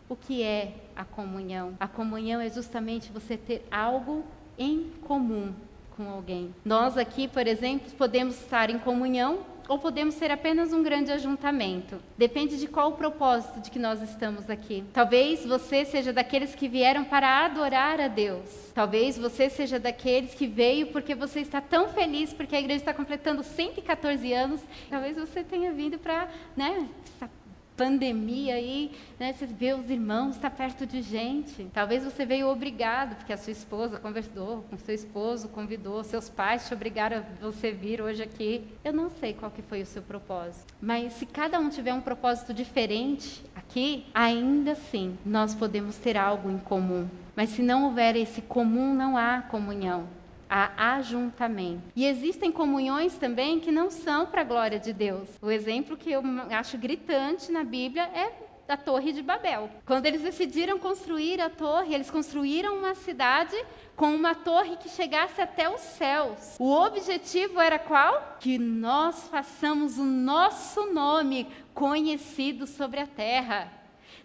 O que é a comunhão? A comunhão é justamente você ter algo em comum com alguém. Nós aqui, por exemplo, podemos estar em comunhão ou podemos ser apenas um grande ajuntamento. Depende de qual o propósito de que nós estamos aqui. Talvez você seja daqueles que vieram para adorar a Deus. Talvez você seja daqueles que veio porque você está tão feliz porque a igreja está completando 114 anos. Talvez você tenha vindo para, essa pandemia aí, você vê os irmãos, está perto de gente. Talvez você veio obrigado, porque a sua esposa conversou com seu esposo, convidou, seus pais te obrigaram a você vir hoje aqui. Eu não sei qual que foi o seu propósito, mas se cada um tiver um propósito diferente aqui, ainda assim, nós podemos ter algo em comum. Mas se não houver esse comum, não há comunhão. Há ajuntamento. E existem comunhões também que não são para a glória de Deus. O exemplo que eu acho gritante na Bíblia é da Torre de Babel. Quando eles decidiram construir a torre, eles construíram uma cidade com uma torre que chegasse até os céus. O objetivo era qual? Que nós façamos o nosso nome conhecido sobre a terra.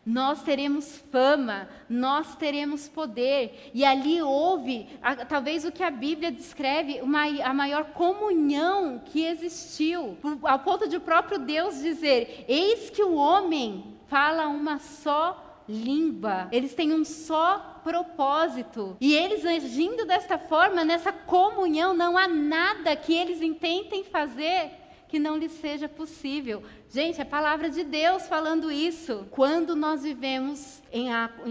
Nós teremos fama, nós teremos poder. E ali houve, talvez o que a Bíblia descreve, a maior comunhão que existiu. Ao ponto de o próprio Deus dizer, eis que o homem fala uma só língua. Eles têm um só propósito. E eles agindo desta forma, nessa comunhão, não há nada que eles intentem fazer que não lhe seja possível. Gente, é a palavra de Deus falando isso. Quando nós vivemos em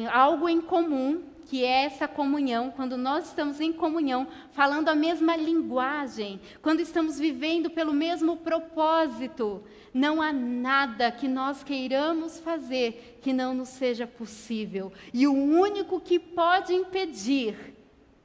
algo em comum, que é essa comunhão, quando nós estamos em comunhão, falando a mesma linguagem, quando estamos vivendo pelo mesmo propósito, não há nada que nós queiramos fazer que não nos seja possível. E o único que pode impedir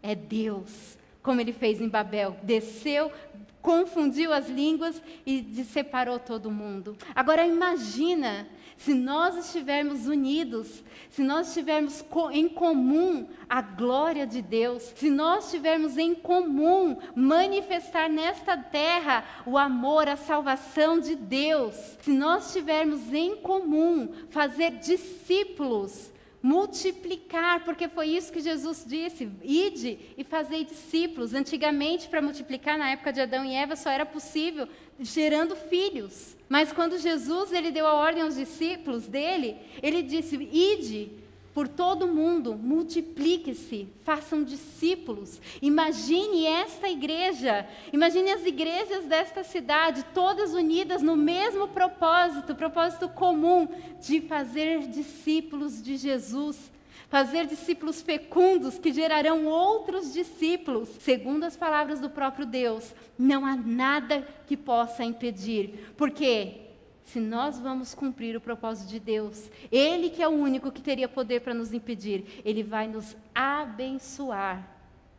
é Deus, como ele fez em Babel. Desceu, confundiu as línguas e separou todo mundo. Agora imagina se nós estivermos unidos, se nós estivermos em comum a glória de Deus, se nós estivermos em comum manifestar nesta terra o amor, a salvação de Deus, se nós estivermos em comum fazer discípulos, multiplicar, porque foi isso que Jesus disse, ide e fazei discípulos. Antigamente, para multiplicar, na época de Adão e Eva, só era possível gerando filhos. Mas quando Jesus ele deu a ordem aos discípulos dele, ele disse, ide por todo mundo, multiplique-se, façam discípulos. Imagine esta igreja, imagine as igrejas desta cidade, todas unidas no mesmo propósito comum de fazer discípulos de Jesus, fazer discípulos fecundos que gerarão outros discípulos. Segundo as palavras do próprio Deus, não há nada que possa impedir, porque se nós vamos cumprir o propósito de Deus, Ele que é o único que teria poder para nos impedir, Ele vai nos abençoar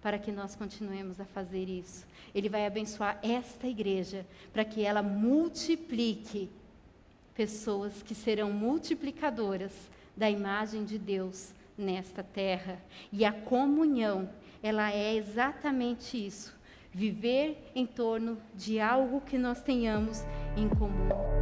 para que nós continuemos a fazer isso. Ele vai abençoar esta igreja para que ela multiplique pessoas que serão multiplicadoras da imagem de Deus nesta terra. E a comunhão, ela é exatamente isso. Viver em torno de algo que nós tenhamos em comum.